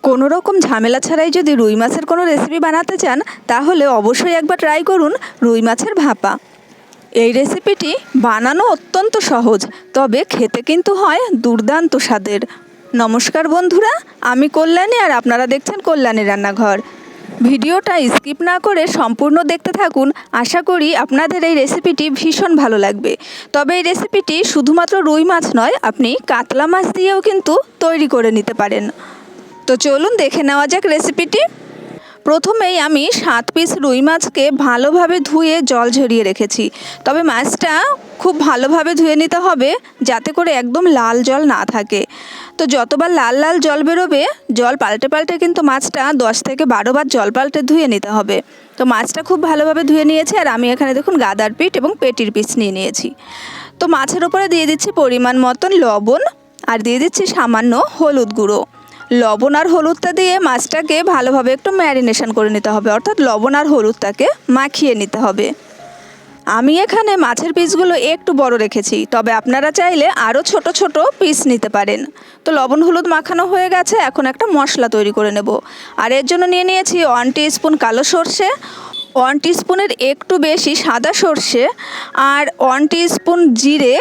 কোনো রকম ঝামেলা ছাড়াই যদি রুই মাছের কোনো রেসিপি বানাতে চান তাহলে অবশ্যই একবার ট্রাই করুন রুই মাছের ভাপা। এই রেসিপিটি বানানো অত্যন্ত সহজ, তবে খেতে কিন্তু হয় দুর্দান্ত স্বাদের। নমস্কার বন্ধুরা, আমি কল্যাণী আর আপনারা দেখছেন কল্যাণী রান্নাঘর। ভিডিওটা স্কিপ না করে সম্পূর্ণ দেখতে থাকুন। আশা করি আপনাদের এই রেসিপিটি ভীষণ ভালো লাগবে। তবে এই রেসিপিটি শুধুমাত্র রুই মাছ নয়, আপনি কাতলা মাছ দিয়েও কিন্তু তৈরি করে নিতে পারেন। তো চলুন দেখে নেওয়া যাক রেসিপিটি। প্রথমেই আমি 7 পিস রুই মাছকে ভালোভাবে ধুয়ে জল ঝরিয়ে রেখেছি। তবে মাছটা খুব ভালোভাবে ধুয়ে নিতে হবে যাতে করে একদম লাল জল না থাকে। তো যতবার লাল লাল জল বেরোবে, জল পাল্টে পাল্টে কিন্তু মাছটা 10 থেকে 12 বার জল পাল্টে ধুয়ে নিতে হবে। তো মাছটা খুব ভালোভাবে ধুয়ে নিয়েছি, আর আমি এখানে দেখুন গাদার পিঠ এবং পেটির পিস নিয়ে নিয়েছি। তো মাছের ওপরে দিয়ে দিচ্ছি পরিমাণ মতন লবণ, আর দিয়ে দিচ্ছি সামান্য হলুদ গুঁড়ো। লবণ আর হলুদটা দিয়ে মাছটাকে ভালোভাবে একটু ম্যারিনেশন করে নিতে হবে, অর্থাৎ লবণ আর হলুদটাকে মাখিয়ে নিতে হবে। আমি এখানে মাছের পিসগুলো একটু বড় রেখেছি, তবে আপনারা চাইলে আরও ছোট ছোট পিস নিতে পারেন। তো লবণ হলুদ মাখানো হয়ে গেছে, এখন একটা মশলা তৈরি করে নেব। আর এর জন্য নিয়ে নিয়েছি 1 টিস্পুন কালো সর্ষে, 1 টিস্পুনের একটু বেশি সাদা সর্ষে, আর 1 টিস্পুন জিরে,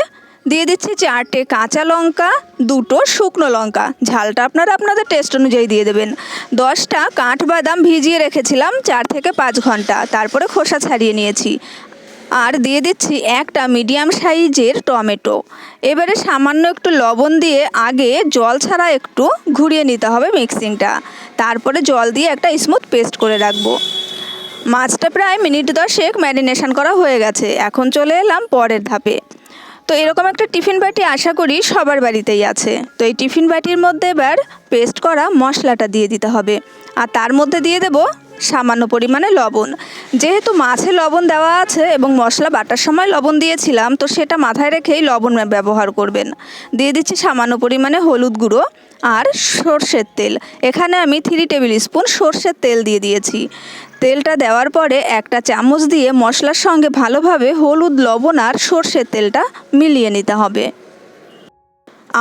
দিয়ে দিচ্ছি 4টে কাঁচা লঙ্কা, 2টো শুকনো লঙ্কা। ঝালটা আপনারা আপনাদের টেস্ট অনুযায়ী দিয়ে দেবেন। 10টা কাঠবাদাম ভিজিয়ে রেখেছিলাম 4 থেকে 5 ঘন্টা, তারপরে খোসা ছাড়িয়ে নিয়েছি। আর দিয়ে দিচ্ছি একটা মিডিয়াম সাইজের টমেটো। এবারে সামান্য একটু লবণ দিয়ে আগে জল ছাড়া একটু ঘুরিয়ে নিতে হবে মিক্সিংটা, তারপরে জল দিয়ে একটা স্মুথ পেস্ট করে রাখবো। মাছটা প্রায় মিনিট 10 ম্যারিনেশন করা হয়ে গেছে। এখন চলে এলাম পরের ধাপে। তো এরকম একটা টিফিন বাটি আশা করি সবার বাড়িতেই আছে। তো এই টিফিন বাটির মধ্যে এবার পেস্ট করা মশলাটা দিয়ে দিতে হবে, আর তার মধ্যে দিয়ে দেব সামান্য পরিমাণে লবণ। যেহেতু মাছে লবণ দেওয়া আছে এবং মশলা বাটার সময় লবণ দিয়েছিলাম, তো সেটা মাথায় রেখেই লবণ ব্যবহার করবেন। দিয়ে দিচ্ছি সামান্য পরিমাণে হলুদ গুঁড়ো আর সর্ষের তেল। এখানে আমি 3 টেবিল স্পুন সর্ষের তেল দিয়ে দিয়েছি। তেলটা দেওয়ার পরে একটা চামচ দিয়ে মশলার সঙ্গে ভালোভাবে হলুদ, লবণ আর সর্ষের তেলটা মিলিয়ে নিতে হবে।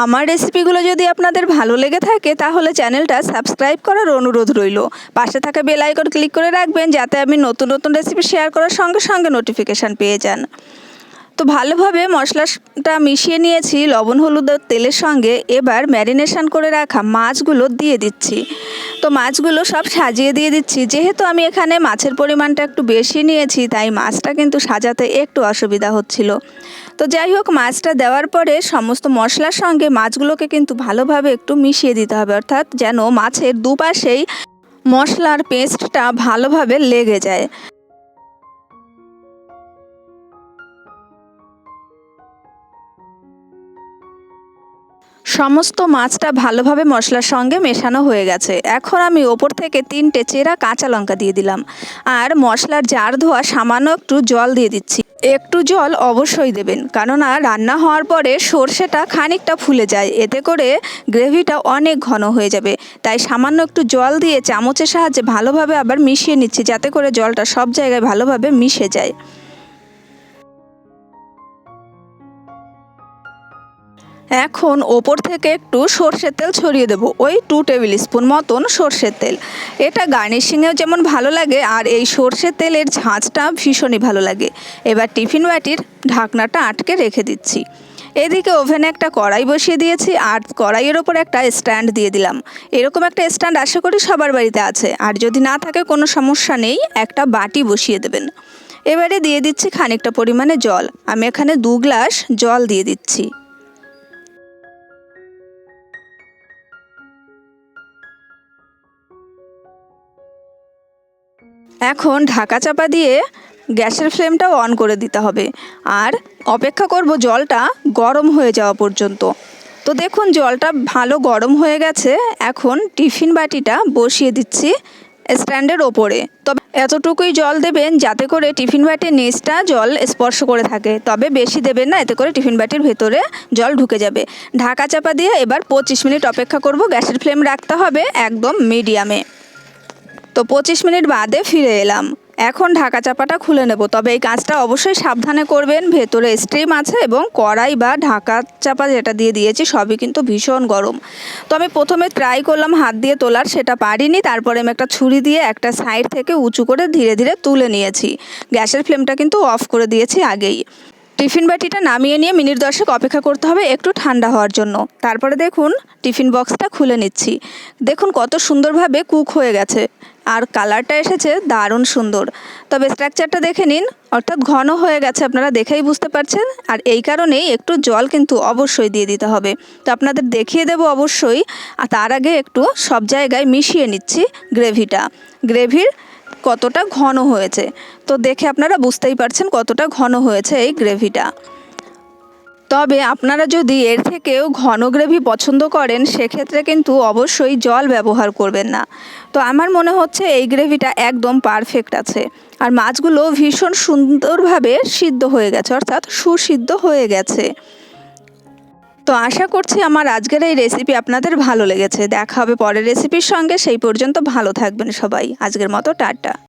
আমার রেসিপিগুলো যদি আপনাদের ভালো লেগে থাকে তাহলে চ্যানেলটা সাবস্ক্রাইব করার অনুরোধ রইল। পাশে থাকা বেল আইকন ক্লিক করে রাখবেন যাতে আমি নতুন নতুন রেসিপি শেয়ার করার সঙ্গে সঙ্গে নোটিফিকেশান পেয়ে যান। তো ভালোভাবে মশলাটা মিশিয়ে নিয়েছি লবণ, হলুদ আর তেলের সঙ্গে। এবার ম্যারিনেশন করে রাখা মাছগুলো দিয়ে দিচ্ছি। তো মাছগুলো সব সাজিয়ে দিয়ে দিচ্ছি। যেহেতু আমি এখানে মাছের পরিমাণটা একটু বেশি নিয়েছি, তাই মাছটা কিন্তু সাজাতে একটু অসুবিধা হচ্ছিল। তো যাই হোক, মাছটা দেওয়ার পরে সমস্ত মশলার সঙ্গে মাছগুলোকে কিন্তু ভালোভাবে একটু মিশিয়ে দিতে হবে, অর্থাৎ যেন মাছের দুপাশেই মশলার পেস্টটা ভালোভাবে লেগে যায়। সমস্ত মাছটা ভালোভাবে মশলার সঙ্গে মেশানো হয়ে গেছে। এখন আমি ওপর থেকে 3টে চেরা কাঁচা লঙ্কা দিয়ে দিলাম, আর মশলার জার ধোয়া সামান্য একটু জল দিয়ে দিচ্ছি। একটু জল অবশ্যই দেবেন, কেননা রান্না হওয়ার পরে সর্ষেটা খানিকটা ফুলে যায়, এতে করে গ্রেভিটা অনেক ঘন হয়ে যাবে। তাই সামান্য একটু জল দিয়ে চামচের সাহায্যে ভালোভাবে আবার মিশিয়ে নিচ্ছি, যাতে করে জলটা সব জায়গায় ভালোভাবে মিশে যায়। এখন ওপর থেকে একটু সর্ষের তেল ছড়িয়ে দেবো, ওই 2 টেবিল স্পুন মতন সর্ষের তেল। এটা গার্নিশিংয়েও যেমন ভালো লাগে, আর এই সর্ষের তেলের ঝাঁঝটা ভীষণই ভালো লাগে। এবার টিফিন বাটির ঢাকনাটা আটকে রেখে দিচ্ছি। এদিকে ওভেনে একটা কড়াই বসিয়ে দিয়েছি, আর কড়াইয়ের ওপর একটা স্ট্যান্ড দিয়ে দিলাম। এরকম একটা স্ট্যান্ড আশা করি সবার বাড়িতে আছে, আর যদি না থাকে কোনো সমস্যা নেই, একটা বাটি বসিয়ে দেবেন। এবারে দিয়ে দিচ্ছি খানিকটা পরিমাণে জল। আমি এখানে 2 গ্লাস জল দিয়ে দিচ্ছি। এখন ঢাকা চাপা দিয়ে গ্যাসের ফ্লেমটাও অন করে দিতে হবে, আর অপেক্ষা করব জলটা গরম হয়ে যাওয়া পর্যন্ত। তো দেখুন জলটা ভালো গরম হয়ে গেছে। এখন টিফিন বাটিটা বসিয়ে দিচ্ছি স্ট্যান্ডের ওপরে। তবে এতটুকুই জল দেবেন যাতে করে টিফিন বাটির নিচটা জল স্পর্শ করে থাকে, তবে বেশি দেবেন না, এতে করে টিফিন বাটির ভেতরে জল ঢুকে যাবে। ঢাকা চাপা দিয়ে এবার 25 মিনিট অপেক্ষা করব। গ্যাসের ফ্লেম রাখতে হবে একদম মিডিয়ামে। তো 25 মিনিট বাদে ফিরে এলাম। এখন ঢাকা চাপাটা খুলে নেব, তবে এই কাজটা অবশ্যই সাবধানে করবেন। ভেতরে স্টিম আছে এবং কড়াই বা ঢাকা চাপা যেটা দিয়ে দিয়েছি সবই কিন্তু ভীষণ গরম। তো আমি প্রথমে ট্রাই করলাম হাত দিয়ে তোলার, সেটা পারিনি। তারপরে আমি একটা ছুরি দিয়ে একটা সাইড থেকে উঁচু করে ধীরে ধীরে তুলে নিয়েছি। গ্যাসের ফ্লেমটা কিন্তু অফ করে দিয়েছি আগেই। টিফিন বাটিটা নামিয়ে নিয়ে মিনিট 10 অপেক্ষা করতে হবে একটু ঠান্ডা হওয়ার জন্য। তারপরে দেখুন টিফিন বক্সটা খুলে নিচ্ছি। দেখুন কত সুন্দরভাবে কুক হয়ে গেছে আর কালারটা এসেছে দারুণ সুন্দর। তবে স্ট্রাকচারটা দেখে নিন, অর্থাৎ ঘন হয়ে গেছে, আপনারা দেখেই বুঝতে পারছেন। আর এই কারণেই একটু জল কিন্তু অবশ্যই দিয়ে দিতে হবে। তো আপনাদের দেখিয়ে দেব অবশ্যই। আর তার আগে একটু সব জায়গায় মিশিয়ে নিচ্ছি গ্রেভির কতটা ঘন হয়েছে। তো দেখে আপনারা বুঝতেই পারছেন কতটা ঘন হয়েছে এই গ্রেভিটা। তবে আপনারা যদি এর থেকেও ঘন গ্রেভি পছন্দ করেন সেক্ষেত্রে কিন্তু অবশ্যই জল ব্যবহার করবেন না। তো আমার মনে হচ্ছে এই গ্রেভিটা একদম পারফেক্ট আছে। আর মাছগুলো ভীষণ সুন্দরভাবে সিদ্ধ হয়ে গেছে, অর্থাৎ সুসিদ্ধ হয়ে গেছে। তো আশা করছি আমার আজকের এই রেসিপি আপনাদের ভালো লেগেছে। দেখা হবে পরের রেসিপির সঙ্গে, সেই পর্যন্ত ভালো থাকবেন সবাই। আজকের মতো টাটা।